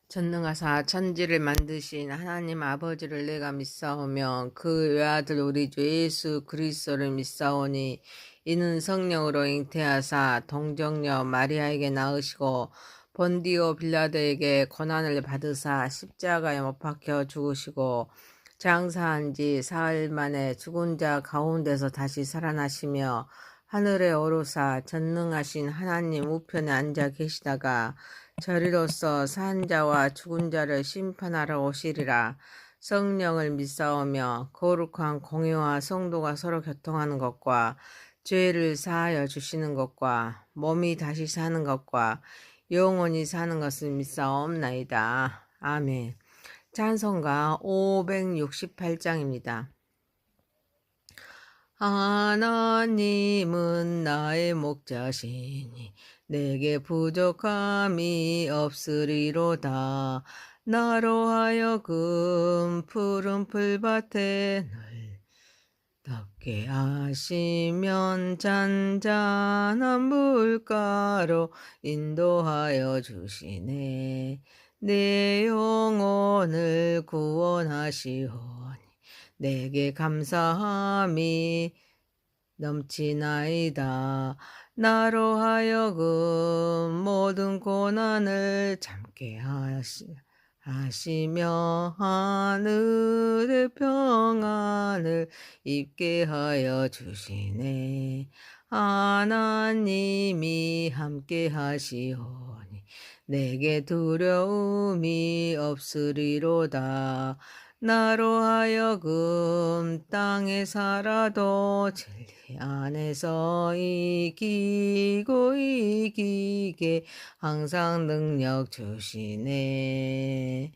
전능하사 천지를 만드신 하나님 아버지를 내가 믿사오며 그 외아들 우리 주 예수 그리스도를 믿사오니 이는 성령으로 잉태하사 동정녀 마리아에게 낳으시고 본디오 빌라도에게 고난을 받으사 십자가에 못 박혀 죽으시고 장사한 지 사흘 만에 죽은 자 가운데서 다시 살아나시며 하늘에 오르사 전능하신 하나님 우편에 앉아 계시다가 저리로서 산 자와 죽은 자를 심판하러 오시리라. 성령을 믿사오며 거룩한 공회와 성도가 서로 교통하는 것과 죄를 사하여 주시는 것과 몸이 다시 사는 것과 영원히 사는 것을 믿사옵나이다. 아멘. 찬송가 568장입니다. 하나님은 나의 목자시니 내게 부족함이 없으리로다. 나로 하여금 푸른 풀밭에 늘 덮게 하시면 잔잔한 물가로 인도하여 주시네. 내 영혼을 구원하시오니 내게 감사함이 넘치나이다. 나로 하여금 모든 고난을 참게 하시며 하늘의 평안을 입게 하여 주시네. 하나님이 함께 하시오니 내게 두려움이 없으리로다. 나로 하여금 땅에 살아도 진리 안에서 이기고 이기게 항상 능력 주시네.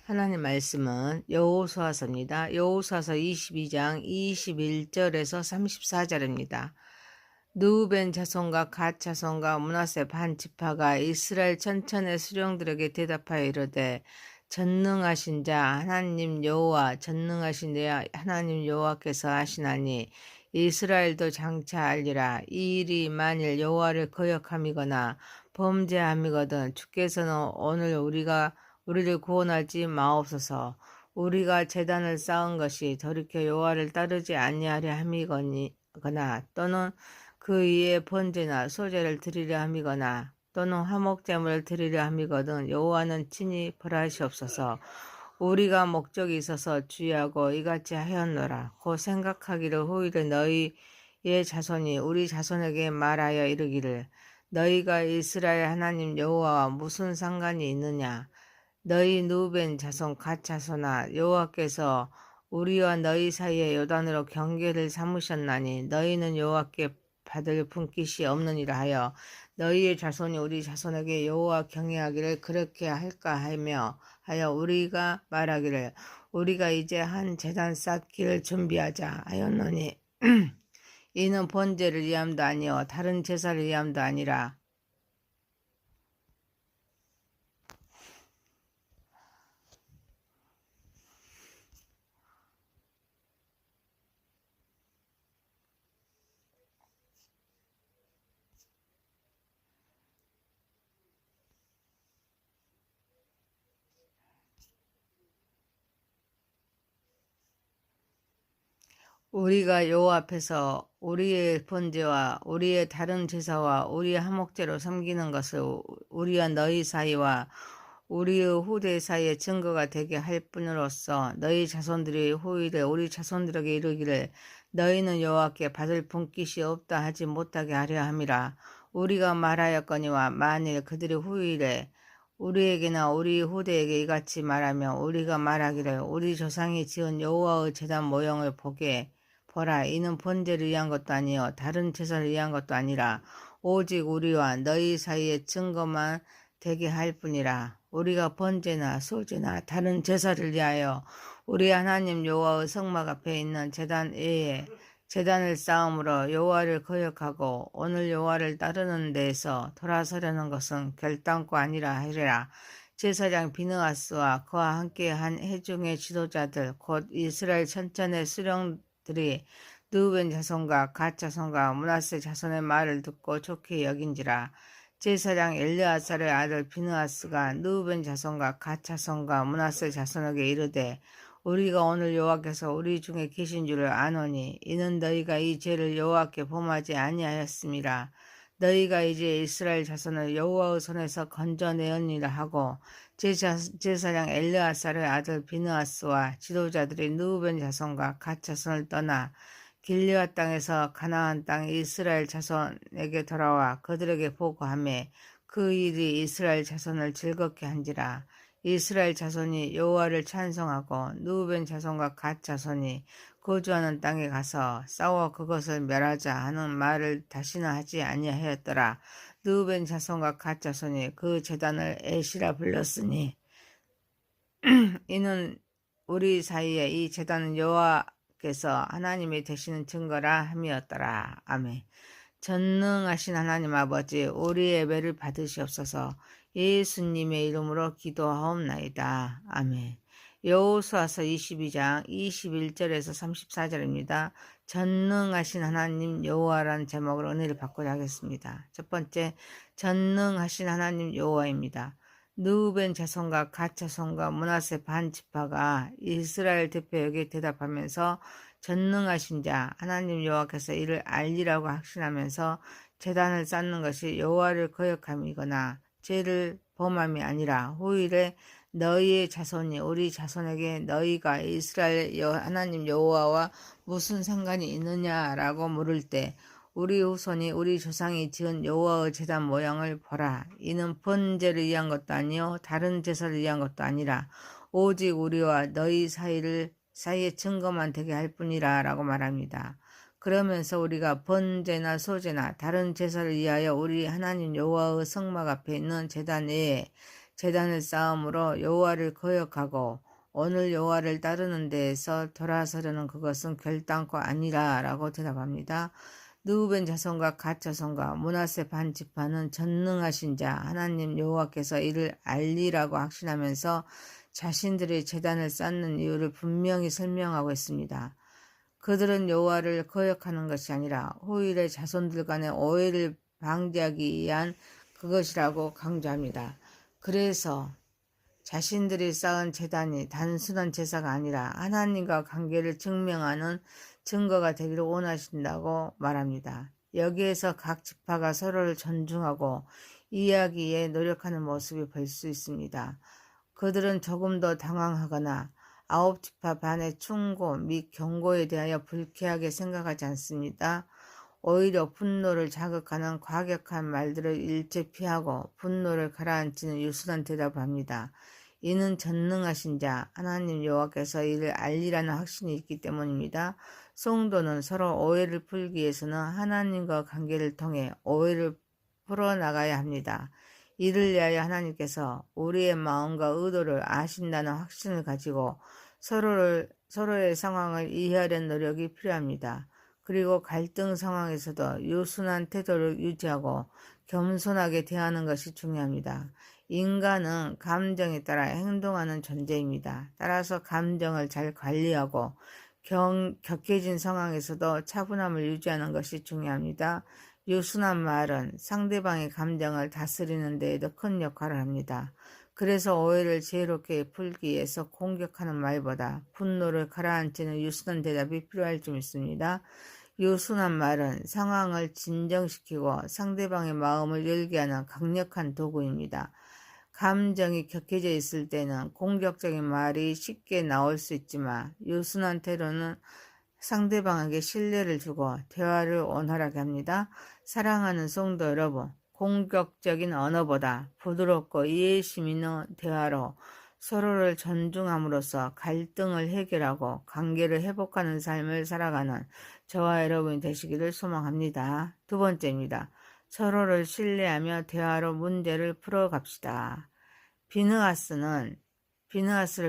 하나님 말씀은 여호수아서입니다. 여호수아서 22장 21절에서 34절입니다. 르우벤 자손과 갓 자손과 므낫세 반 지파가 이스라엘 천천의 수령들에게 대답하여 이르되 전능하신 자 하나님 여호와 전능하신 자 하나님 여호와께서 하시나니 이스라엘도 장차 알리라. 이 일이 만일 여호와를 거역함이거나 범죄함이거든 주께서는 오늘 우리를 구원하지 마옵소서. 우리가 제단을 쌓은 것이 돌이켜 여호와를 따르지 아니하려 함이거나 또는 그 위에 번제나 소제를 드리려 함이거나 또는 화목제물을 드리려 함이거든 여호와는 친히 벌하시옵소서. 우리가 목적이 있어서 주의하고 이같이 하였노라. 곧 생각하기를 후일에 너희의 자손이 우리 자손에게 말하여 이르기를 너희가 이스라엘 하나님 여호와와 무슨 상관이 있느냐. 너희 르우벤 자손 갓 자손아 여호와께서 우리와 너희 사이에 요단으로 경계를 삼으셨나니 너희는 여호와께 받을 분깃이 없느니라 하여 너희의 자손이 우리 자손에게 여호와 경외하기를 그렇게 할까 하여 우리가 말하기를 우리가 이제 한 제단 쌓기를 준비하자 하였노니 이는 번제를 위함도 아니요 다른 제사를 위함도 아니라 우리가 여호와 앞에서 우리의 번제와 우리의 다른 제사와 우리의 화목제로 섬기는 것을 우리와 너희 사이와 우리의 후대 사이에 증거가 되게 할 뿐으로써 너희 자손들이 후일에 우리 자손들에게 이르기를 너희는 여호와께 받을 분깃이 없다 하지 못하게 하려 함이라. 우리가 말하였거니와 만일 그들이 후일에 우리에게나 우리 후대에게 이같이 말하며 우리가 말하기를 우리 조상이 지은 여호와의 제단 모형을 보라. 이는 번제를 위한 것도 아니요 다른 제사를 위한 것도 아니라 오직 우리와 너희 사이에 증거만 되게 할 뿐이라. 우리가 번제나 소제나 다른 제사를 위하여 우리 하나님 여호와의 성막 앞에 있는 제단 외에 제단을 쌓음으로 여호와를 거역하고 오늘 여호와를 따르는 데에서 돌아서려는 것은 결단코 아니라 하리라. 제사장 비느하스와 그와 함께 한 회중의 지도자들 곧 이스라엘 천천의 수령들이 르우벤 자손과 갓 자손과 므낫세 자손의 말을 듣고 좋게 여긴지라. 제사장 엘르아살의 아들 비느하스가 르우벤 자손과 갓 자손과 므낫세 자손에게 이르되 우리가 오늘 여호와께서 우리 중에 계신 줄을 아노니 이는 너희가 이 죄를 여호와께 범하지 아니하였음이라. 너희가 이제 이스라엘 자손을 여호와의 손에서 건져내었니라 하고 제사장 엘르아살의 아들 비느하스와 지도자들이 르우벤 자손과 갓 자손을 떠나 길르앗 땅에서 가나안 땅 이스라엘 자손에게 돌아와 그들에게 보고하매 그 일이 이스라엘 자손을 즐겁게 한지라. 이스라엘 자손이 여호와를 찬송하고 르우벤 자손과 갓 자손이 거주하는 땅에 가서 싸워 그것을 멸하자 하는 말을 다시는 하지 아니하였더라. 르우벤 자손과 갓 자손이 그 제단을 에시라 불렀으니 이는 우리 사이에 이 제단은 여호와께서 하나님이 되시는 증거라 함이었더라. 아멘. 전능하신 하나님 아버지, 우리 예배를 받으시옵소서. 예수님의 이름으로 기도하옵나이다. 아멘. 여호수아서 22장 21절에서 34절입니다. 전능하신 하나님 여호와라는 제목으로 은혜를 받고자 하겠습니다. 첫 번째, 전능하신 하나님 여호와입니다. 르우벤 자손과 갓 자손과 므낫세 반 지파가 이스라엘 대표에게 대답하면서 전능하신 자 하나님 여호와께서 이를 알리라고 확신하면서 제단을 쌓는 것이 여호와를 거역함이거나 죄를 범함이 아니라 후일에 너희의 자손이 우리 자손에게 너희가 이스라엘 하나님 여호와와 무슨 상관이 있느냐라고 물을 때 우리 후손이 우리 조상이 지은 여호와의 제단 모양을 보라. 이는 번제를 위한 것도 아니요 다른 제사를 위한 것도 아니라 오직 우리와 너희 사이의 증거만 되게 할 뿐이라 라고 말합니다. 그러면서 우리가 번제나 소제나 다른 제사를 위하여 우리 하나님 여호와의 성막 앞에 있는 제단 외에 제단을 쌓음으로 여호와를 거역하고 오늘 여호와를 따르는 데에서 돌아서려는 그것은 결단코 아니라 라고 대답합니다. 르우벤 자손과 갓 자손과 므낫세 반 지파는 전능하신 자 하나님 여호와께서 이를 알리라고 확신하면서 자신들의 제단을 쌓는 이유를 분명히 설명하고 있습니다. 그들은 여호와를 거역하는 것이 아니라 후일의 자손들 간의 오해를 방지하기 위한 그것이라고 강조합니다. 그래서 자신들이 쌓은 제단이 단순한 제사가 아니라 하나님과 관계를 증명하는 증거가 되기를 원하신다고 말합니다. 여기에서 각 지파가 서로를 존중하고 이해하기에 노력하는 모습이 볼 수 있습니다. 그들은 조금 더 당황하거나 아홉 지파 반의 충고 및 경고에 대하여 불쾌하게 생각하지 않습니다. 오히려 분노를 자극하는 과격한 말들을 일체 피하고 분노를 가라앉히는 유순한 대답을 합니다. 이는 전능하신 자 하나님 여호와께서 이를 알리라는 확신이 있기 때문입니다. 성도는 서로 오해를 풀기 위해서는 하나님과 관계를 통해 오해를 풀어나가야 합니다. 이를 위하여 하나님께서 우리의 마음과 의도를 아신다는 확신을 가지고 서로의 상황을 이해하려는 노력이 필요합니다. 그리고 갈등 상황에서도 유순한 태도를 유지하고 겸손하게 대하는 것이 중요합니다. 인간은 감정에 따라 행동하는 존재입니다. 따라서 감정을 잘 관리하고 격해진 상황에서도 차분함을 유지하는 것이 중요합니다. 유순한 말은 상대방의 감정을 다스리는 데에도 큰 역할을 합니다. 그래서 오해를 지혜롭게 풀기 위해서 공격하는 말보다 분노를 가라앉히는 유순한 대답이 필요할 줄 믿습니다. 유순한 말은 상황을 진정시키고 상대방의 마음을 열게 하는 강력한 도구입니다. 감정이 격해져 있을 때는 공격적인 말이 쉽게 나올 수 있지만 유순한 태도는 상대방에게 신뢰를 주고 대화를 원활하게 합니다. 사랑하는 성도 여러분, 공격적인 언어보다 부드럽고 이해심 있는 대화로 서로를 존중함으로써 갈등을 해결하고 관계를 회복하는 삶을 살아가는 저와 여러분이 되시기를 소망합니다. 두 번째입니다. 서로를 신뢰하며 대화로 문제를 풀어갑시다. 비느하스를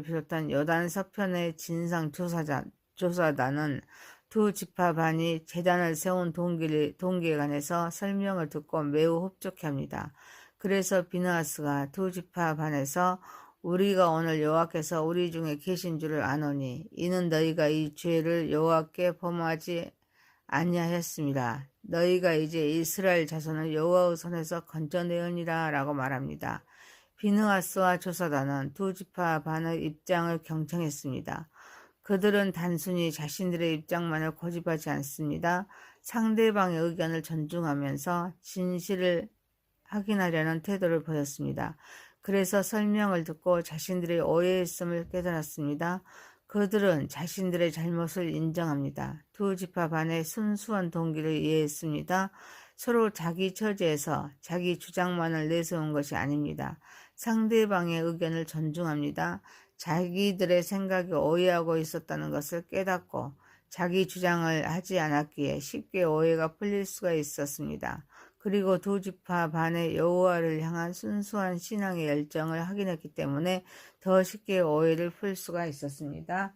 비롯한 요단 서편의 진상 조사단은 두 지파 반이 제단을 세운 동기에 관해서 설명을 듣고 매우 흡족해합니다. 그래서 비느하스가 두 지파 반에서 우리가 오늘 여호와께서 우리 중에 계신 줄을 아노니 이는 너희가 이 죄를 여호와께 범하지 아니하였습니다. 너희가 이제 이스라엘 자손을 여호와의 손에서 건져내으니라 라고 말합니다. 비느하스와 조사단은 두 지파 반의 입장을 경청했습니다. 그들은 단순히 자신들의 입장만을 고집하지 않습니다. 상대방의 의견을 존중하면서 진실을 확인하려는 태도를 보였습니다. 그래서 설명을 듣고 자신들의 오해했음을 깨달았습니다. 그들은 자신들의 잘못을 인정합니다. 두 지파 반의 순수한 동기를 이해했습니다. 서로 자기 처지에서 자기 주장만을 내세운 것이 아닙니다. 상대방의 의견을 존중합니다. 자기들의 생각이 오해하고 있었다는 것을 깨닫고 자기 주장을 하지 않았기에 쉽게 오해가 풀릴 수가 있었습니다. 그리고 두 지파 반의 여호와를 향한 순수한 신앙의 열정을 확인했기 때문에 더 쉽게 오해를 풀 수가 있었습니다.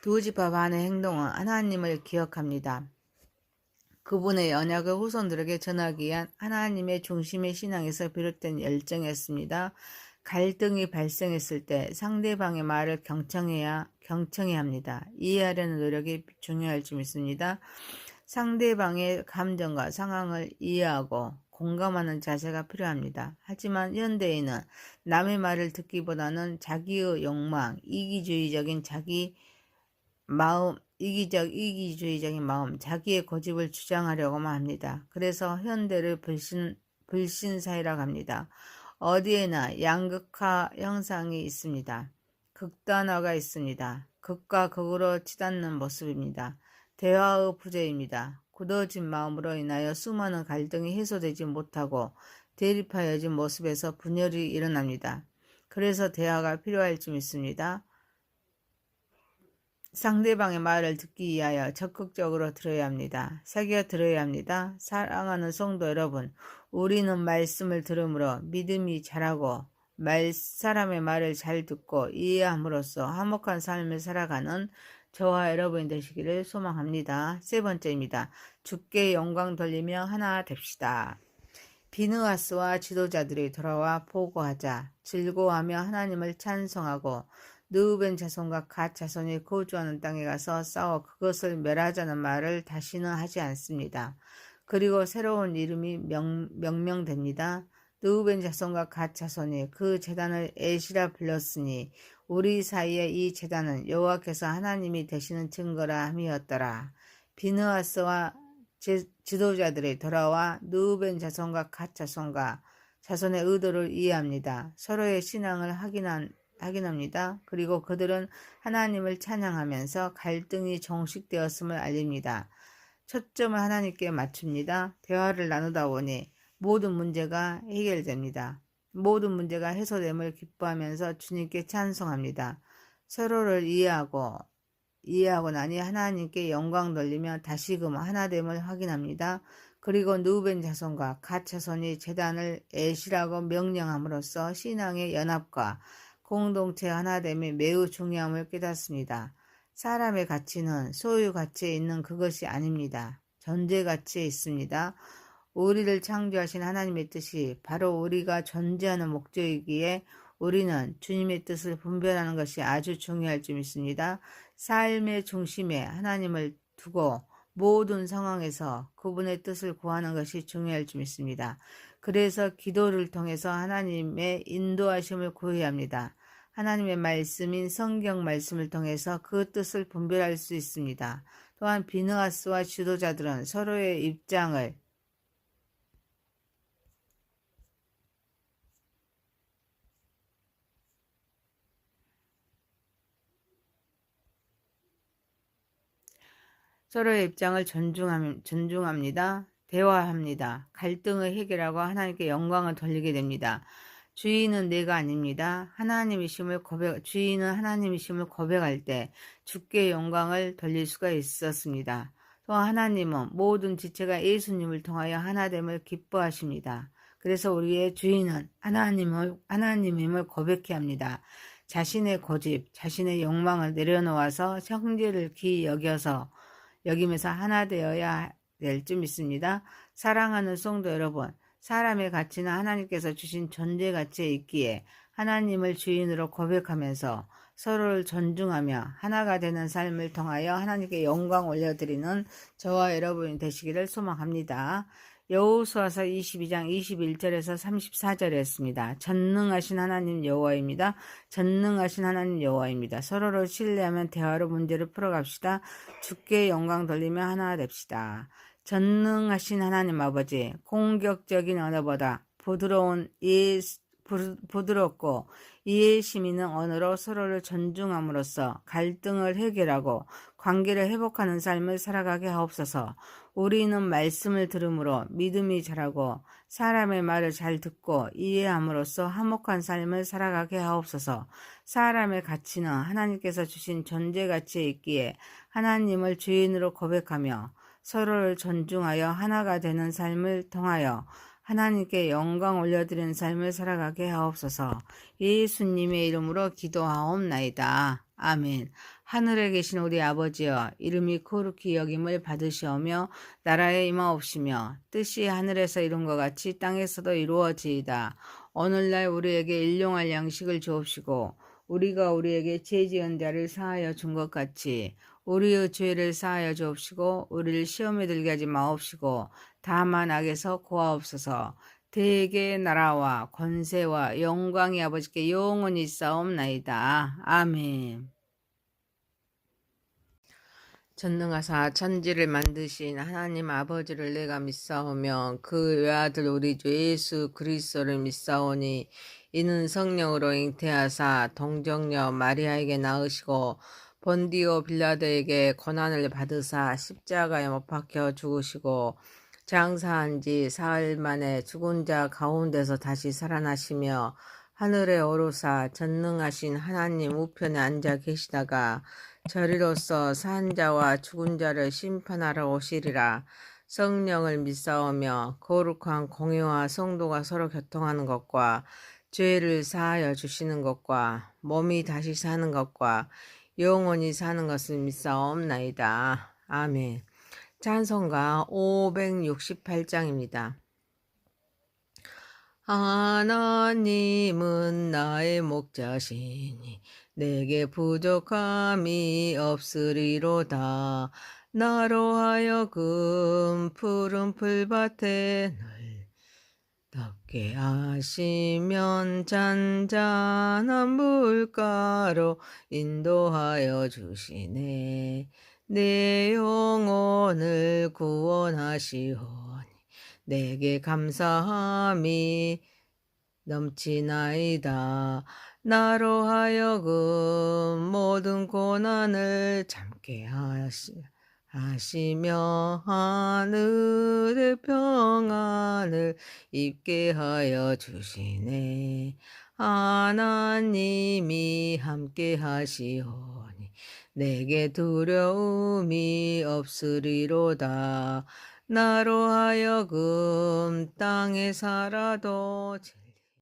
두 지파 반의 행동은 하나님을 기억합니다. 그분의 언약을 후손들에게 전하기 위한 하나님의 중심의 신앙에서 비롯된 열정이었습니다. 갈등이 발생했을 때 상대방의 말을 경청해야 합니다. 이해하려는 노력이 중요할 줄 믿습니다. 상대방의 감정과 상황을 이해하고 공감하는 자세가 필요합니다. 하지만 현대인은 남의 말을 듣기보다는 자기의 욕망, 이기주의적인 마음, 자기의 고집을 주장하려고만 합니다. 그래서 현대를 불신사회라고 합니다. 어디에나 양극화 형상이 있습니다. 극단화가 있습니다. 극과 극으로 치닫는 모습입니다. 대화의 부재입니다. 굳어진 마음으로 인하여 수많은 갈등이 해소되지 못하고 대립하여진 모습에서 분열이 일어납니다. 그래서 대화가 필요할 줄 믿습니다. 상대방의 말을 듣기 위하여 적극적으로 들어야 합니다. 새겨 들어야 합니다. 사랑하는 성도 여러분, 우리는 말씀을 들음으로 믿음이 자라고 사람의 말을 잘 듣고 이해함으로써 화목한 삶을 살아가는 저와 여러분이 되시기를 소망합니다. 세 번째입니다. 주께 영광 돌리며 하나 됩시다. 비느하스와 지도자들이 돌아와 보고하자 즐거워하며 하나님을 찬송하고 르우벤 자손과 갓 자손이 거주하는 땅에 가서 싸워 그것을 멸하자는 말을 다시는 하지 않습니다. 그리고 새로운 이름이 명명됩니다. 르우벤 자손과 갓 자손이 그 제단을 에시라 불렀으니 우리 사이에 이 제단은 여호와께서 하나님이 되시는 증거라 함이었더라. 비느하스와 지도자들이 돌아와 르우벤 자손과 갓 자손의 의도를 이해합니다. 서로의 신앙을 확인합니다. 그리고 그들은 하나님을 찬양하면서 갈등이 종식되었음을 알립니다. 초점을 하나님께 맞춥니다. 대화를 나누다 보니 모든 문제가 해결됩니다. 모든 문제가 해소됨을 기뻐하면서 주님께 찬송합니다. 서로를 이해하고 나니 하나님께 영광 돌리며 다시금 하나됨을 확인합니다. 그리고 르우벤 자손과 갓 자손이 제단을 에시라고 명령함으로써 신앙의 연합과 공동체 하나됨이 매우 중요함을 깨닫습니다. 사람의 가치는 소유 가치에 있는 그것이 아닙니다. 존재 가치에 있습니다. 우리를 창조하신 하나님의 뜻이 바로 우리가 존재하는 목적이기에 우리는 주님의 뜻을 분별하는 것이 아주 중요할 줄 믿습니다. 삶의 중심에 하나님을 두고 모든 상황에서 그분의 뜻을 구하는 것이 중요할 줄 믿습니다. 그래서 기도를 통해서 하나님의 인도하심을 구해야 합니다. 하나님의 말씀인 성경 말씀을 통해서 그 뜻을 분별할 수 있습니다. 또한 비느하스와 지도자들은 서로의 입장을 존중합니다. 대화합니다. 갈등을 해결하고 하나님께 영광을 돌리게 됩니다. 주인은 내가 아닙니다. 주인은 하나님이심을 고백할 때 주께 영광을 돌릴 수가 있었습니다. 또 하나님은 모든 지체가 예수님을 통하여 하나됨을 기뻐하십니다. 그래서 우리의 주인은 하나님임을 고백해야 합니다. 자신의 고집, 자신의 욕망을 내려놓아서 형제를 귀히 여기면서 하나 되어야 될 줄 믿습니다. 사랑하는 성도 여러분, 사람의 가치는 하나님께서 주신 존재 가치에 있기에 하나님을 주인으로 고백하면서 서로를 존중하며 하나가 되는 삶을 통하여 하나님께 영광 올려드리는 저와 여러분이 되시기를 소망합니다. 여호수아서 22장 21절에서 34절이었습니다. 전능하신 하나님 여호와입니다. 전능하신 하나님 여호와입니다. 서로를 신뢰하면 대화로 문제를 풀어갑시다. 주께 영광 돌리며 하나 됩시다. 전능하신 하나님 아버지, 공격적인 언어보다 부드럽고 이해심 있는 언어로 서로를 존중함으로써 갈등을 해결하고 관계를 회복하는 삶을 살아가게 하옵소서. 우리는 말씀을 들음으로 믿음이 자라고 사람의 말을 잘 듣고 이해함으로써 화목한 삶을 살아가게 하옵소서. 사람의 가치는 하나님께서 주신 존재 가치에 있기에 하나님을 주인으로 고백하며 서로를 존중하여 하나가 되는 삶을 통하여 하나님께 영광 올려드리는 삶을 살아가게 하옵소서. 예수님의 이름으로 기도하옵나이다. 아멘. 하늘에 계신 우리 아버지여, 이름이 거룩히 여김을 받으시오며 나라에 임하옵시며 뜻이 하늘에서 이룬 것 같이 땅에서도 이루어지이다. 오늘날 우리에게 일용할 양식을 주옵시고 우리가 우리에게 죄 지은 자를 사하여 준 것 같이 우리의 죄를 사하여 주옵시고 우리를 시험에 들게 하지 마옵시고 다만 악에서 구하옵소서. 대개 나라와 권세와 영광이 아버지께 영원히 있사옵나이다. 아멘. 전능하사 천지를 만드신 하나님 아버지를 내가 믿사오며 그 외아들 우리 주 예수 그리스도를 믿사오니 이는 성령으로 잉태하사 동정녀 마리아에게 낳으시고 본디오 빌라도에게 고난을 받으사 십자가에 못 박혀 죽으시고 장사한 지 사흘 만에 죽은 자 가운데서 다시 살아나시며 하늘에 오르사 전능하신 하나님 우편에 앉아 계시다가 저리로서 산 자와 죽은 자를 심판하러 오시리라. 성령을 믿사오며 거룩한 공회와 성도가 서로 교통하는 것과 죄를 사하여 주시는 것과 몸이 다시 사는 것과 영원히 사는 것을 믿사옵나이다. 아멘. 찬송가 568장입니다. 하나님은 나의 목자시니 내게 부족함이 없으리로다. 나로 하여금 푸른 풀밭에 늘 덮게 하시면 잔잔한 물가로 인도하여 주시네. 내 영혼을 구원하시오니 내게 감사함이 넘치나이다. 나로 하여금 모든 고난을 참게 하시며 하늘의 평안을 입게 하여 주시네. 하나님이 함께 하시오니 내게 두려움이 없으리로다. 나로 하여금 땅에 살아도